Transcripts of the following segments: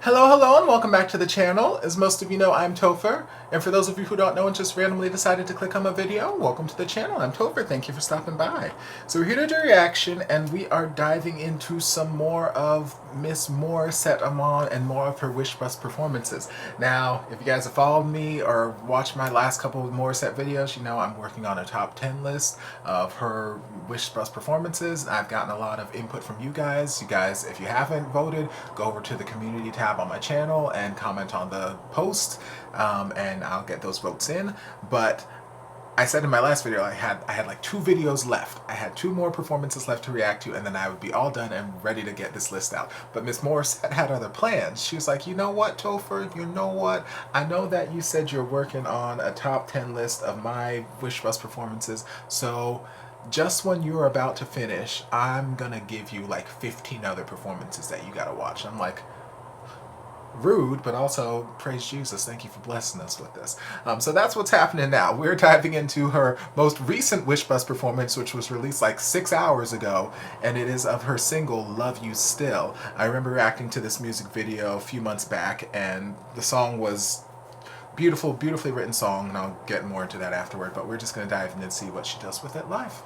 Hello, hello, and welcome back to the channel. As most of you know, I'm Topher, and for those of you who don't know and just randomly decided to click on my video, welcome to the channel. I'm Topher. Thank you for stopping by. So we're here to do a reaction, and we are diving into some more of Miss Morissette Amon and more of her Wish Bus performances. Now, if you guys have followed me or watched my last couple of Morissette videos, you know I'm working on a top 10 list of her Wish Bus performances. I've gotten a lot of input from you guys. You guys, if you haven't voted, go over to the community tab on my channel and comment on the post, and I'll get those votes in. But I said in my last video I had like 2 videos left. I had 2 more performances left to react to, and then I would be all done and ready to get this list out. But Miss Morissette had other plans. She was like, you know what, Topher, you know what? I know that you said you're working on a top 10 list of my Wish Bus performances, so just when you're about to finish, I'm gonna give you like 15 other performances that you gotta watch. I'm like, rude, but also praise Jesus. Thank you for blessing us with this. So that's what's happening now. We're diving into her most recent Wish Bus performance, which was released like 6 hours ago, and it is of her single Love You Still. I remember reacting to this music video a few months back, and the song was beautiful, beautifully written song, and I'll get more into that afterward, but we're just going to dive in and see what she does with it live.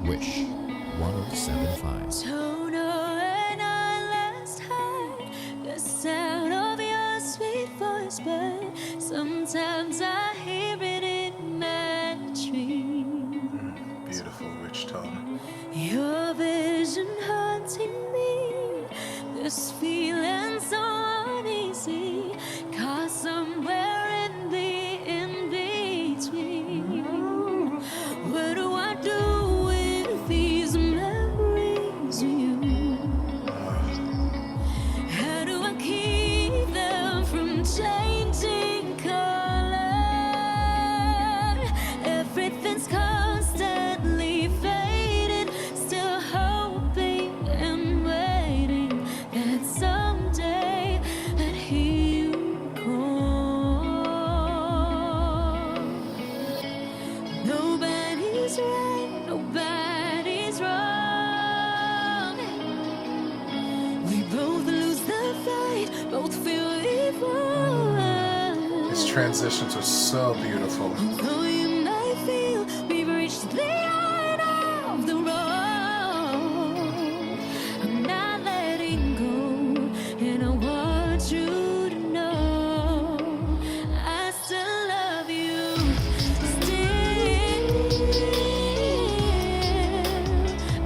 Wish 1075. Don't know when I last heard the sound of your sweet voice, but sometimes I hear it in my dreams. Beautiful, rich tone. Your vision haunting me, this feeling so uneasy, caught somewhere in the in-between. What do I do with these memories of you? How do I keep them from changing color? Everything's constantly fading, still hoping and waiting that someday I'd hear you call. Nobody's right, nobody's wrong. We both lose the fight, both feel evil. His transitions are so beautiful. Although you might feel we've reached the end of the road, I'm not letting go, and I want you to know I still love you. Still,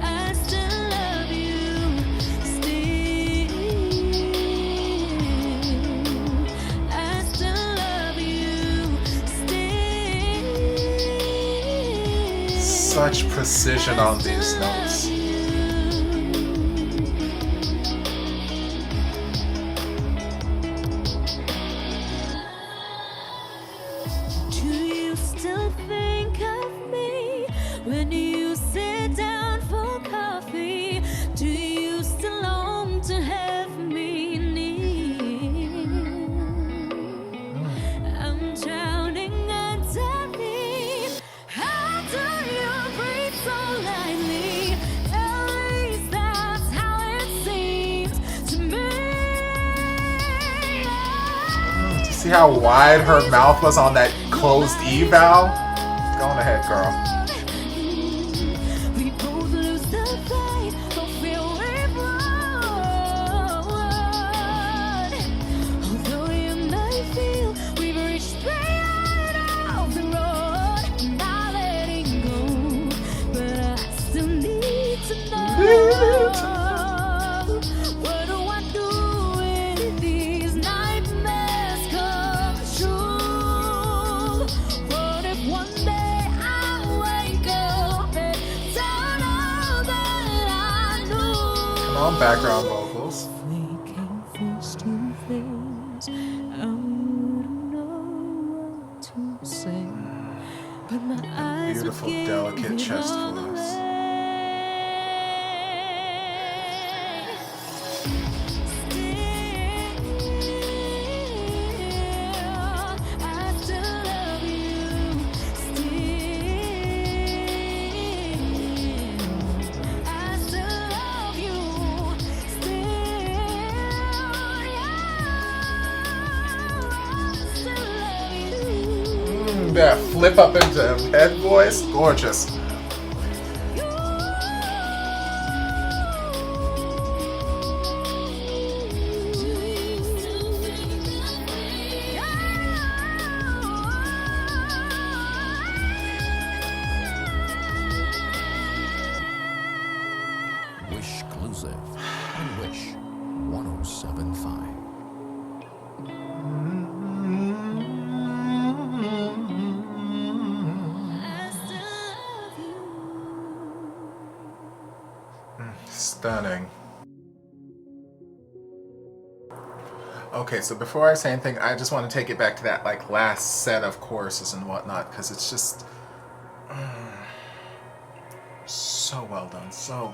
I still love you. Still, I still love you. Still, Such precision on these notes. Do you still think of me when you sit down for coffee? Do you still long to have me near? I'm drowning underneath. How do you breathe so lightly? At least that's how it seems to me. Do you see how wide her mouth was on that closed eval? Go on ahead, girl. We both lose the fight, both feel we've won. Although you might feel we've reached the end of the road, I'm not letting go, but I still need to know. What do I do when these nightmares come true? What if one day I wake up and don't know that I knew? Come on, background vocals. We came face to face, I wouldn't know what to say, but my eyes Beautiful, would give delicate it chest all voice. away. That flip up into head voice, gorgeous. Wish exclusive on Wish 1075. Stunning. Okay, so before I say anything, I just want to take it back to that like last set of choruses and whatnot, because it's just so well done. So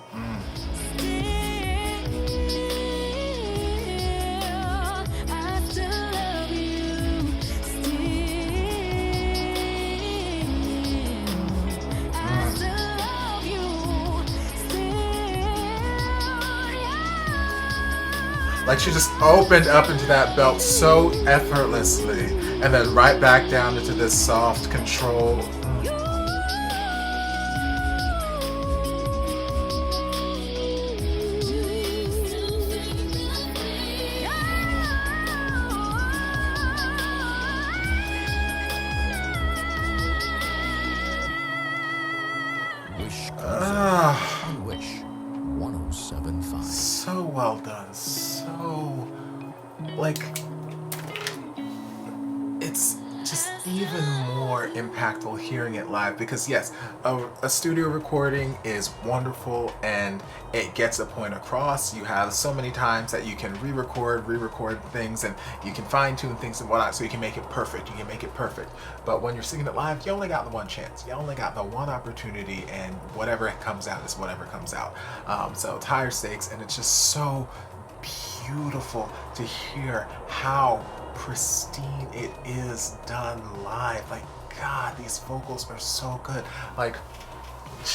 like she just opened up into that belt so effortlessly, and then right back down into this soft control. Wish on Wish 1075. So well done. So, like, it's just even more impactful hearing it live, because yes, a studio recording is wonderful and it gets a point across. You have so many times that you can re-record things, and you can fine-tune things and whatnot, so you can make it perfect. But when you're singing it live, you only got the one chance. You only got the one opportunity, and whatever comes out is whatever comes out. So it's higher stakes, and it's just so beautiful to hear how pristine it is done live. Like, God, these vocals are so good. Like,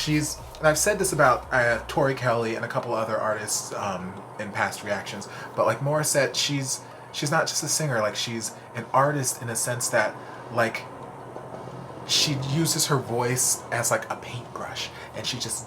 and I've said this about Tori Kelly and a couple other artists in past reactions, but like Morissette, she's not just a singer. Like, she's an artist in a sense that, like, she uses her voice as like a paintbrush, and she just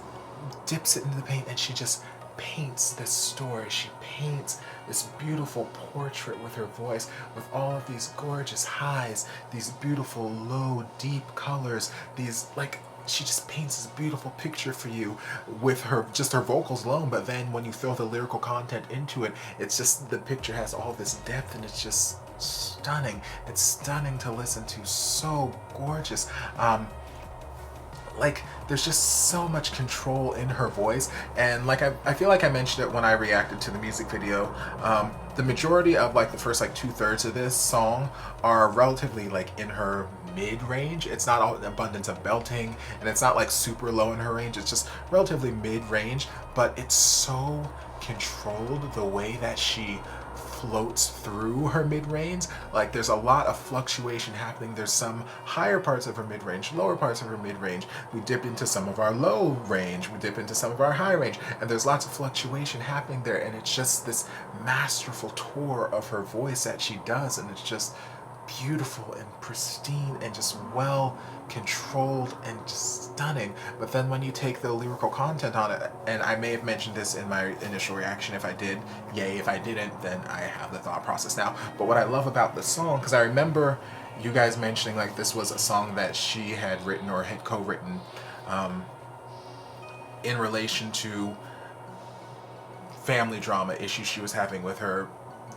dips it into the paint, and she just paints this story. She paints this beautiful portrait with her voice, with all of these gorgeous highs, these beautiful low deep colors, these, like, she just paints this beautiful picture for you with her vocals alone. But then when you throw the lyrical content into it, it's just, the picture has all this depth, and it's just stunning. It's stunning to listen to. So gorgeous. Like, there's just so much control in her voice, and like I feel like I mentioned it when I reacted to the music video. The majority of like the first like 2/3 of this song are relatively like in her mid-range. It's not all an abundance of belting, and it's not like super low in her range. It's just relatively mid-range, but it's so controlled the way that she floats through her mid-range. Like, there's a lot of fluctuation happening. There's some higher parts of her mid-range, lower parts of her mid-range. We dip into some of our low range, we dip into some of our high range, and there's lots of fluctuation happening there, and it's just this masterful tour of her voice that she does, and it's just beautiful and pristine and just well controlled and just stunning. But then when you take the lyrical content on it, and I may have mentioned this in my initial reaction, if I did, yay. If I didn't, then I have the thought process now. But what I love about this song, because I remember you guys mentioning like this was a song that she had written or had co-written in relation to family drama issues she was having with her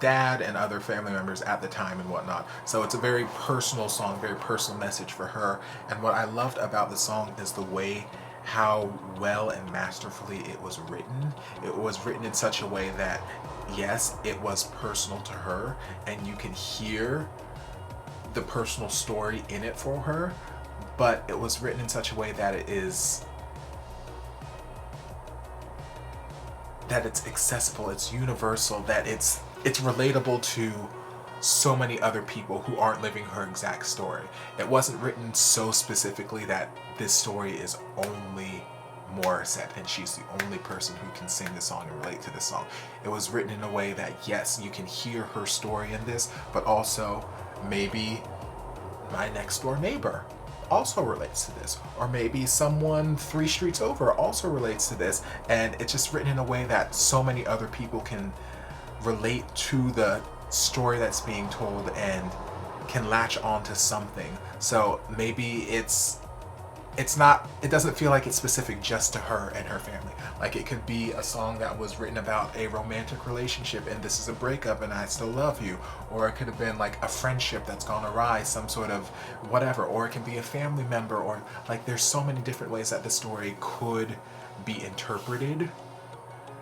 dad and other family members at the time and whatnot. So it's a very personal song, very personal message for her. And what I loved about the song is the way how well and masterfully it was written. It was written in such a way that, yes, it was personal to her, and you can hear the personal story in it for her, but it was written in such a way that that it's accessible, it's universal, that it's relatable to so many other people who aren't living her exact story. It wasn't written so specifically that this story is only Morissette and she's the only person who can sing this song and relate to this song. It was written in a way that, yes, you can hear her story in this, but also maybe my next door neighbor also relates to this, or maybe someone 3 streets over also relates to this, and it's just written in a way that so many other people can relate to the story that's being told and can latch on to something. So maybe it doesn't feel like it's specific just to her and her family. Like, it could be a song that was written about a romantic relationship and this is a breakup and I still love you, or it could have been like a friendship that's gone awry, some sort of whatever, or it can be a family member, or like, there's so many different ways that the story could be interpreted.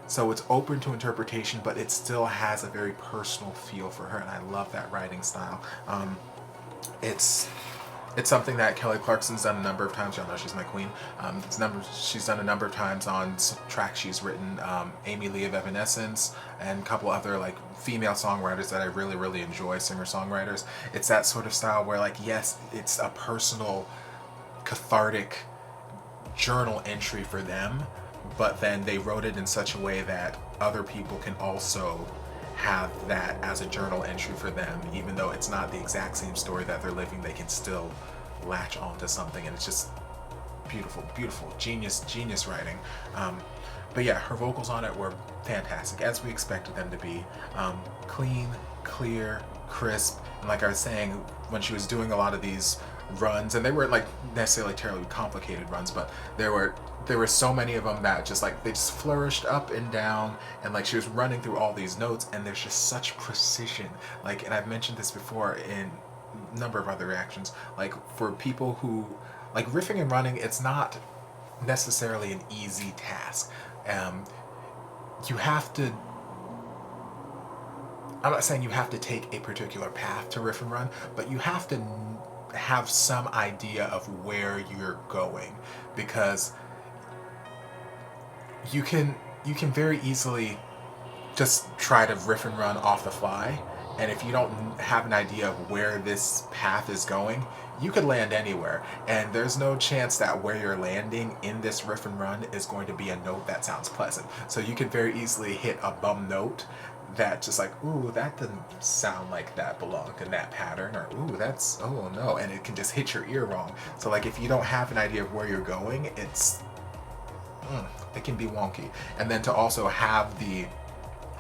So it's open to interpretation, but it still has a very personal feel for her, and I love that writing style. It's something that Kelly Clarkson's done a number of times. Y'all know she's my queen. She's done a number of times on tracks she's written. Amy Lee of Evanescence and a couple other like female songwriters that I really, really enjoy, singer-songwriters. It's that sort of style where, like, yes, it's a personal, cathartic journal entry for them, but then they wrote it in such a way that other people can also have that as a journal entry for them. Even though it's not the exact same story that they're living, they can still latch onto something, and it's just beautiful, beautiful, genius writing. But yeah, her vocals on it were fantastic, as we expected them to be. Clean, clear, crisp, and like I was saying, when she was doing a lot of these runs, and they weren't like necessarily terribly complicated runs, but there were so many of them that just like, they just flourished up and down, and like she was running through all these notes, and there's just such precision. Like, and I've mentioned this before in a number of other reactions, like, for people who like riffing and running, it's not necessarily an easy task. You have to, I'm not saying you have to take a particular path to riff and run, but you have to have some idea of where you're going, because you can very easily just try to riff and run off the fly, and if you don't have an idea of where this path is going, you could land anywhere, and there's no chance that where you're landing in this riff and run is going to be a note that sounds pleasant. So you could very easily hit a bum note that just like, ooh, that doesn't sound like that belonged in that pattern, or ooh, that's, oh no, and it can just hit your ear wrong. So like, if you don't have an idea of where you're going, it can be wonky. And then to also have the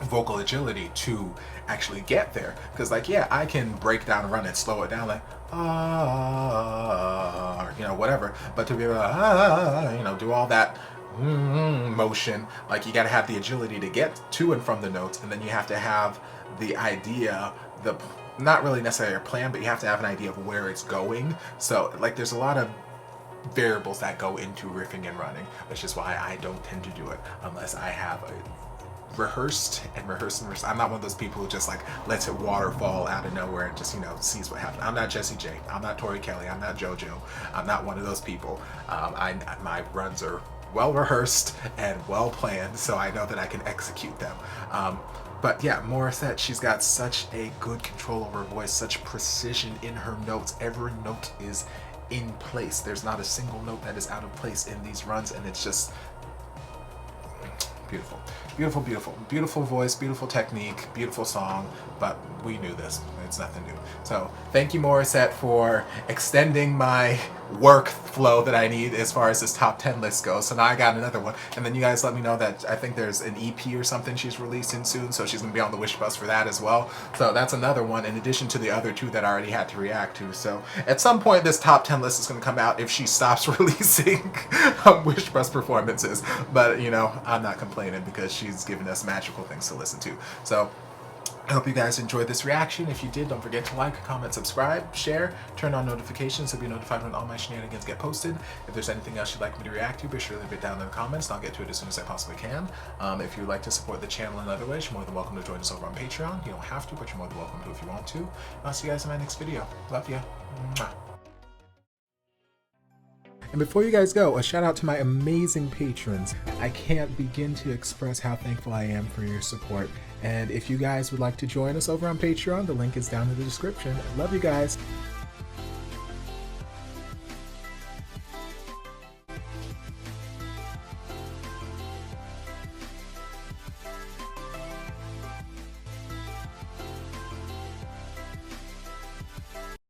vocal agility to actually get there, because like, yeah, I can break down and run and slow it down, like you know, whatever, but to be able to you know, do all that motion, like, you got to have the agility to get to and from the notes, and then you have to have the idea, not really necessarily a plan, but you have to have an idea of where it's going. So like, there's a lot of variables that go into riffing and running, which is why I don't tend to do it unless I have rehearsed. I'm not one of those people who just like lets it waterfall out of nowhere and just, you know, sees what happens. I'm not Jessie J. I'm not Tori Kelly. I'm not JoJo. I'm not one of those people. My runs are well rehearsed and well planned, so I know that I can execute them. But yeah, Morissette, she's got such a good control over her voice, such precision in her notes. Every note is in place. There's not a single note that is out of place in these runs, and it's just beautiful. Beautiful, beautiful. Beautiful voice, beautiful technique, beautiful song, but we knew this. It's nothing new. So thank you, Morissette, for extending my workflow that I need as far as this top 10 list goes. So now I got another one. And then you guys let me know that I think there's an EP or something she's releasing soon, so she's going to be on the wish bus for that as well. So that's another one in addition to the other 2 that I already had to react to. So at some point this top 10 list is going to come out if she stops releasing wish bus performances. But, you know, I'm not complaining because she's given us magical things to listen to. So I hope you guys enjoyed this reaction. If you did, don't forget to like, comment, subscribe, share, turn on notifications so you'll be notified when all my shenanigans get posted. If there's anything else you'd like me to react to, be sure to leave it down in the comments and I'll get to it as soon as I possibly can. If you'd like to support the channel in other ways, you're more than welcome to join us over on Patreon. You don't have to, but you're more than welcome to if you want to. And I'll see you guys in my next video. Love ya. Mwah. And before you guys go, a shout out to my amazing patrons. I can't begin to express how thankful I am for your support. And if you guys would like to join us over on Patreon, the link is down in the description. I love you guys.